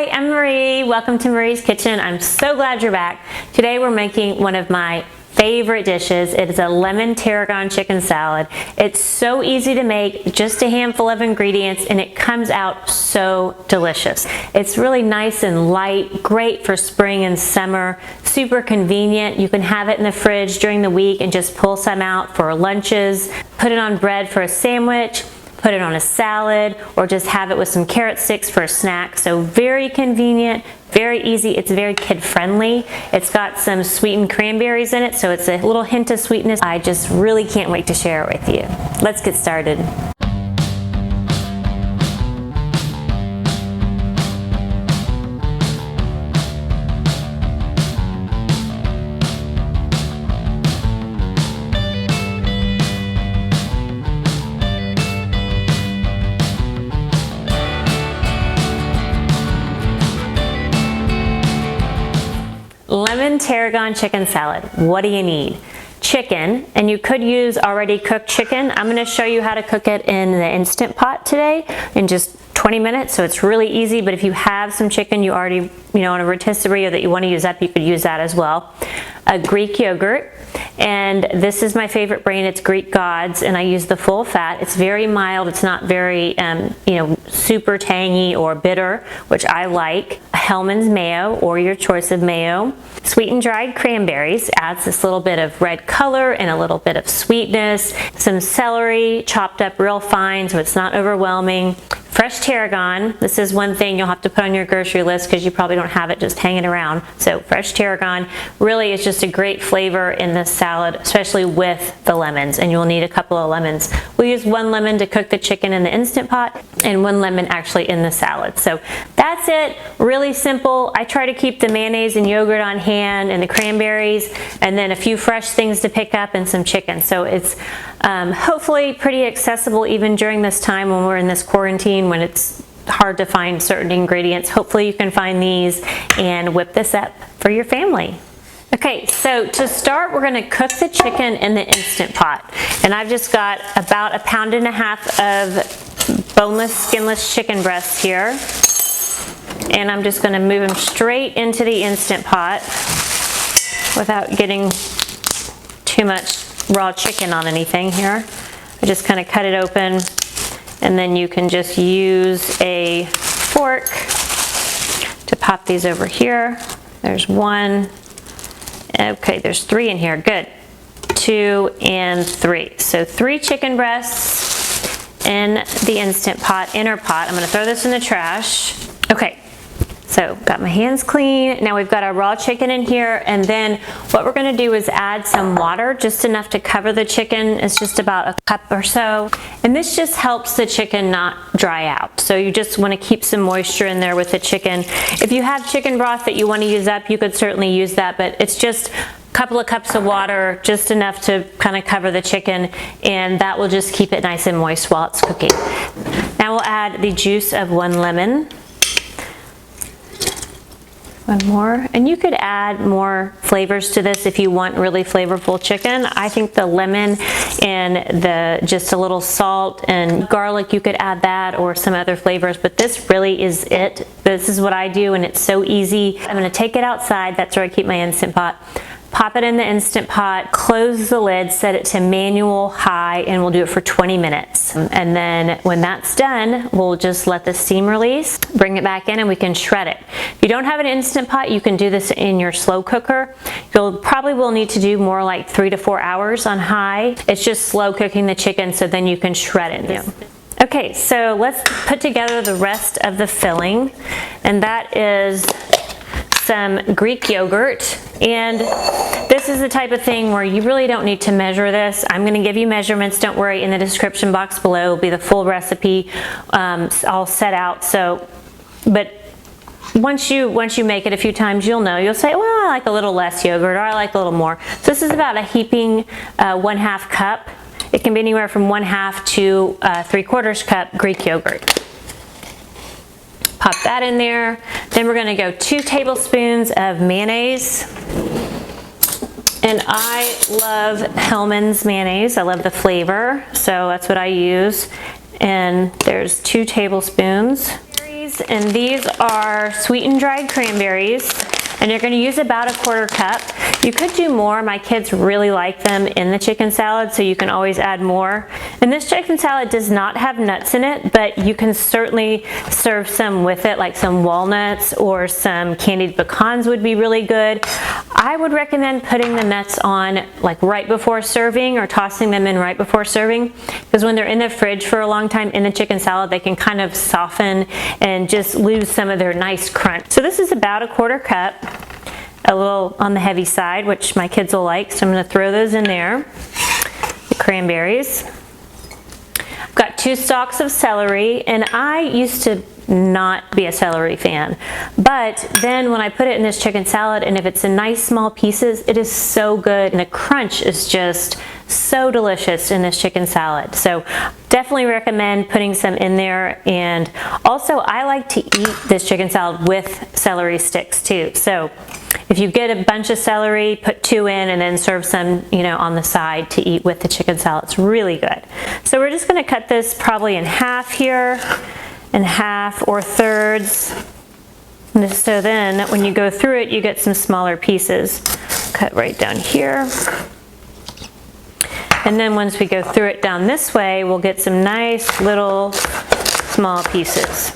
Hi, I'm Marie. Welcome to Marie's Kitchen. I'm so glad you're back. Today we're making one of my favorite dishes. It is a lemon tarragon chicken salad. It's so easy to make, just a handful of ingredients, and it comes out so delicious. It's really nice and light, great for spring and summer, super convenient. You can have it in the fridge during the week and just pull some out for lunches, put it on bread for a sandwich, put it on a salad, or just have it with some carrot sticks for a snack. So very convenient, very easy. It's very kid-friendly. It's got some sweetened cranberries in it, so it's a little hint of sweetness. I just really can't wait to share it with you. Let's get started. Lemon tarragon chicken salad. What do you need? Chicken, and you could use already cooked chicken. I'm going to show you how to cook it in the Instant Pot today in just 20 minutes, so it's really easy. But if you have some chicken you already, on a rotisserie, or that you want to use up, you could use that as well. A Greek yogurt, and this is my favorite brand. It's Greek Gods, and I use the full fat. It's very mild. It's not very, super tangy or bitter, which I like. Hellmann's mayo, or your choice of mayo. Sweetened dried cranberries adds this little bit of red color and a little bit of sweetness. Some celery chopped up real fine so it's not overwhelming. Fresh tarragon. This is one thing you'll have to put on your grocery list because you probably don't have it just hanging around. So fresh tarragon really is just a great flavor in this salad, especially with the lemons, and you'll need a couple of lemons. We'll use 1 lemon to cook the chicken in the Instant Pot and 1 lemon actually in the salad. So that's it. Really simple. I try to keep the mayonnaise and yogurt on hand and the cranberries, and then a few fresh things to pick up and some chicken. So it's hopefully pretty accessible even during this time when we're in this quarantine, when it's hard to find certain ingredients. Hopefully you can find these and whip this up for your family. Okay, so to start, we're going to cook the chicken in the Instant Pot. And I've just got about 1.5 pounds of boneless, skinless chicken breasts here. And I'm just going to move them straight into the Instant Pot without getting too much raw chicken on anything here. I just kind of cut it open, and then you can just use a fork to pop these over here. There's 1. Okay, there's 3 in here. Good. 2 and 3. So 3 chicken breasts in the Instant Pot, inner pot. I'm going to throw this in the trash. Okay. So got my hands clean. Now we've got our raw chicken in here, and then what we're going to do is add some water, just enough to cover the chicken. It's just about a cup or so, and this just helps the chicken not dry out. So you just want to keep some moisture in there with the chicken. If you have chicken broth that you want to use up, you could certainly use that, but it's just a couple of cups of water, just enough to kind of cover the chicken, and that will just keep it nice and moist while it's cooking. Now we'll add the juice of 1 lemon. 1 more, and you could add more flavors to this if you want really flavorful chicken. I think the lemon and just a little salt and garlic, you could add that, or some other flavors, but this really is it. This is what I do, and it's so easy. I'm going to take it outside. That's where I keep my Instant Pot. Pop it in the Instant Pot, close the lid, set it to manual high, and we'll do it for 20 minutes. And then when that's done, we'll just let the steam release, bring it back in, and we can shred it. If you don't have an Instant Pot, you can do this in your slow cooker. You'll probably will need to do more like 3 to 4 hours on high. It's just slow cooking the chicken, so then you can shred it. Yeah. Okay, so let's put together the rest of the filling, and that is some Greek yogurt. And this is the type of thing where you really don't need to measure this. I'm going to give you measurements. Don't worry, in the description box below will be the full recipe all set out. So, but once you make it a few times, you'll know. You'll say, well, I like a little less yogurt, or I like a little more. So this is about a heaping 1/2 cup. It can be anywhere from 1/2 to 3/4 cup Greek yogurt. Pop that in there. Then we're going to go 2 tablespoons of mayonnaise. And I love Hellmann's mayonnaise. I love the flavor, so that's what I use. And there's 2 tablespoons. nuts, and these are sweetened dried cranberries, and you're going to use about 1/4 cup. You could do more. My kids really like them in the chicken salad, so you can always add more. And this chicken salad does not have nuts in it, but you can certainly serve some with it, like some walnuts or some candied pecans would be really good. I would recommend putting the nuts on like right before serving, or tossing them in right before serving, because when they're in the fridge for a long time in the chicken salad, they can kind of soften and just lose some of their nice crunch. So this is about 1/4 cup. A little on the heavy side, which my kids will like, so I'm going to throw those in there. The cranberries. I've got 2 stalks of celery, and I used to not be a celery fan, but then when I put it in this chicken salad, and if it's in nice small pieces, it is so good, and the crunch is just so delicious in this chicken salad. So definitely recommend putting some in there. And also, I like to eat this chicken salad with celery sticks too. So if you get a bunch of celery, put 2 in, and then serve some, you know, on the side to eat with the chicken salad. It's really good. So we're just going to cut this probably in half here, and half or thirds. And so then when you go through it, you get some smaller pieces. Cut right down here. And then once we go through it down this way, we'll get some nice little small pieces.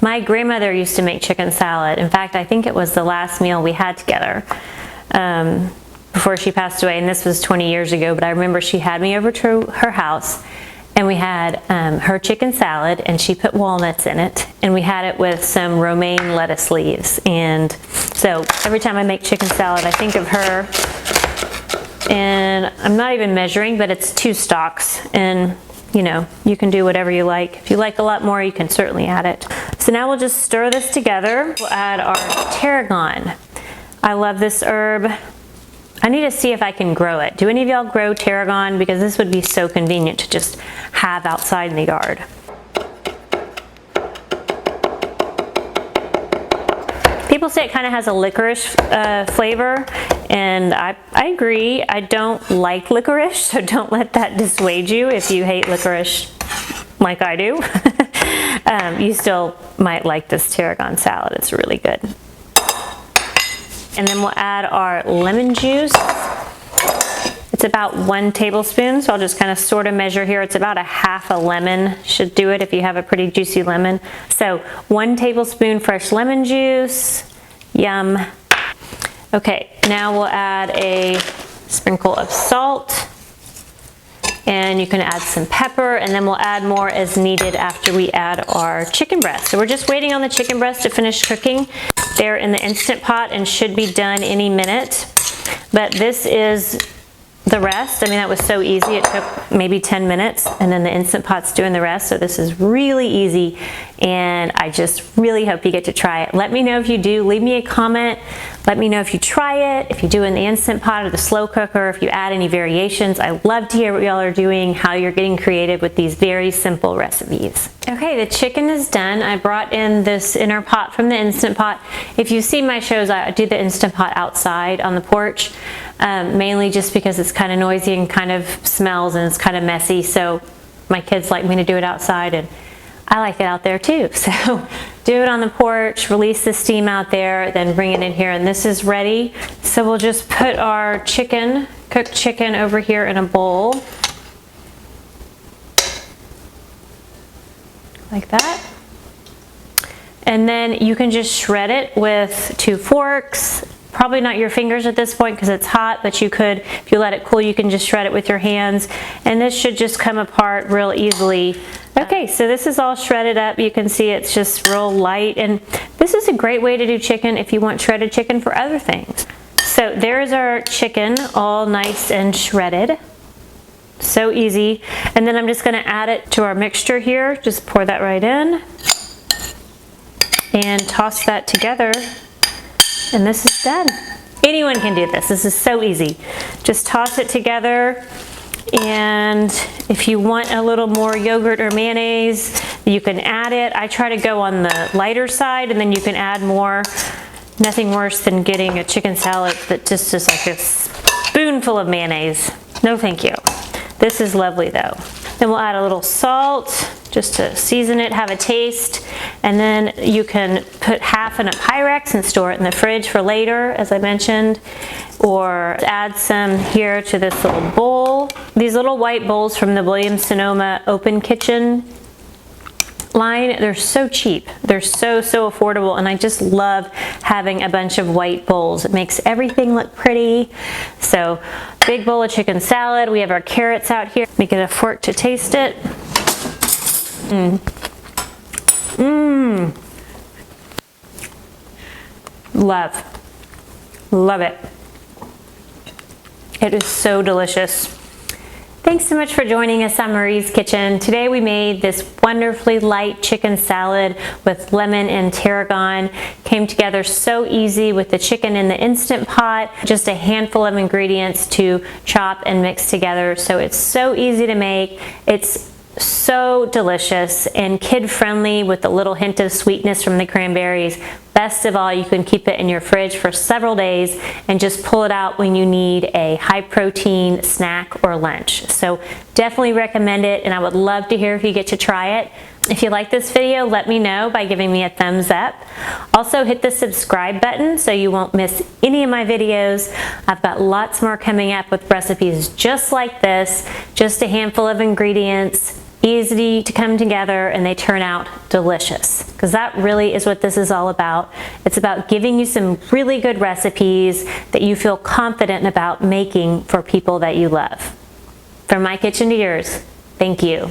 My grandmother used to make chicken salad. In fact, I think it was the last meal we had together before she passed away, and this was 20 years ago, but I remember she had me over to her house, and we had her chicken salad, and she put walnuts in it, and we had it with some romaine lettuce leaves. And so every time I make chicken salad, I think of her, and I'm not even measuring, but it's 2 stalks, and you know, you can do whatever you like. If you like a lot more, you can certainly add it. So now we'll just stir this together. We'll add our tarragon. I love this herb. I need to see if I can grow it. Do any of y'all grow tarragon? Because this would be so convenient to just have outside in the yard. People say it kind of has a licorice flavor, and I agree. I don't like licorice, so don't let that dissuade you if you hate licorice like I do. You still might like this tarragon salad. It's really good. And then we'll add our lemon juice. It's about 1 tablespoon, so I'll just kind of sort of measure here. It's about 1/2 lemon should do it if you have a pretty juicy lemon. So 1 tablespoon fresh lemon juice. Yum. Okay, now we'll add a sprinkle of salt, and you can add some pepper, and then we'll add more as needed after we add our chicken breast. So we're just waiting on the chicken breast to finish cooking. They're in the Instant Pot and should be done any minute. But this is the rest. I mean, that was so easy. It took maybe 10 minutes, and then the Instant Pot's doing the rest. So this is really easy, and I just really hope you get to try it. Let me know if you do. Leave me a comment. Let me know if you try it, if you do in the Instant Pot or the slow cooker, if you add any variations. I love to hear what y'all are doing, how you're getting creative with these very simple recipes. Okay, the chicken is done. I brought in this inner pot from the Instant Pot. If you see my shows, I do the Instant Pot outside on the porch, mainly just because it's kind of noisy and kind of smells and it's kind of messy. So my kids like me to do it outside, and I like it out there too. So do it on the porch, release the steam out there, then bring it in here, and this is ready. So we'll just put our chicken, cooked chicken, over here in a bowl. Like that. And then you can just shred it with 2 forks. Probably not your fingers at this point because it's hot, but you could, if you let it cool, you can just shred it with your hands. And this should just come apart real easily. Okay, so this is all shredded up. You can see it's just real light. And this is a great way to do chicken if you want shredded chicken for other things. So there's our chicken all nice and shredded. So easy. And then I'm just gonna add it to our mixture here. Just pour that right in and toss that together. And this is done. Anyone can do this. This is so easy. Just toss it together, and if you want a little more yogurt or mayonnaise, you can add it. I try to go on the lighter side, and then you can add more. Nothing worse than getting a chicken salad that just is like a spoonful of mayonnaise. No thank you. This is lovely though. Then we'll add a little salt just to season it, have a taste. And then you can put half in a Pyrex and store it in the fridge for later, as I mentioned. Or add some here to this little bowl. These little white bowls from the Williams-Sonoma Open Kitchen line, they're so cheap. They're so affordable, and I just love having a bunch of white bowls. It makes everything look pretty. So, big bowl of chicken salad. We have our carrots out here. Let me get a fork to taste it. Love it. It is so delicious. Thanks so much for joining us on Marie's Kitchen. Today we made this wonderfully light chicken salad with lemon and tarragon. Came together so easy with the chicken in the Instant Pot. Just a handful of ingredients to chop and mix together. So it's so easy to make. It's so delicious and kid-friendly with a little hint of sweetness from the cranberries. Best of all, you can keep it in your fridge for several days and just pull it out when you need a high-protein snack or lunch. So definitely recommend it, and I would love to hear if you get to try it. If you like this video, let me know by giving me a thumbs up. Also, hit the subscribe button so you won't miss any of my videos. I've got lots more coming up with recipes just like this, just a handful of ingredients, easy to come together, and they turn out delicious, because that really is what this is all about. It's about giving you some really good recipes that you feel confident about making for people that you love. From my kitchen to yours, thank you.